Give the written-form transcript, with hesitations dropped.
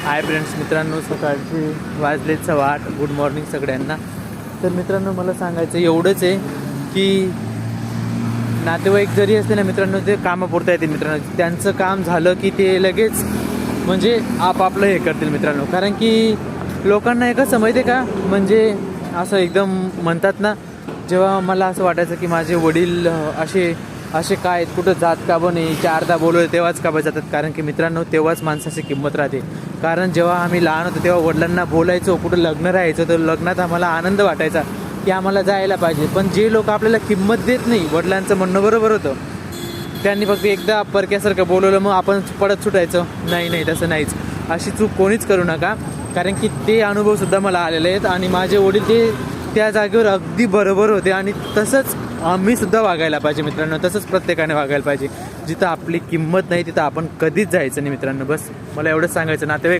Hi friends, मित्रांनो सकाळचे वाजले 8:15. गुड मॉर्निंग सगळ्यांना. तर मित्रांनो मला सांगायचं एवढंच आहे की नातेवाईक जरी असते ना मित्रांनो, ते कामापुरता येतील मित्रांनो. त्यांचं काम झालं की ते लगेच म्हणजे आपापलं हे करतील मित्रांनो. कारण की लोकांना एक कसं माहिती आहे का, म्हणजे असं एकदम म्हणतात ना, जेव्हा मला असं वाटायचं की माझे वडील असे काय कुठं जात का बने, चारदा बोलवले तेव्हाच का जातात. कारण की मित्रांनो तेव्हाच माणसाची किंमत राहते. कारण जेव्हा आम्ही लहान होतो तेव्हा वडिलांना बोलायचो, कुठं लग्न राहायचं तर लग्नात आम्हाला आनंद वाटायचा की आम्हाला जायला पाहिजे. पण जे लोक आपल्याला किंमत देत नाही, वडिलांचं म्हणणं बरोबर होतं, त्यांनी फक्त एकदा परक्यासारखं बोलवलं मग आपण पडत सुटायचं. नाही तसं नाहीच. अशी चूक कोणीच करू नका. कारण की ते अनुभवसुद्धा मला आलेले आहेत आणि माझे वडील ते त्या जागेवर अगदी बरोबर होते. आणि तसंच आम्हीसुद्धा वागायला पाहिजे मित्रांनो. तसंच प्रत्येकाने वागायला पाहिजे. जिथं आपली किंमत नाही तिथं आपण कधीच जायचं नाही मित्रांनो. बस मला एवढंच सांगायचं. नातेवाईक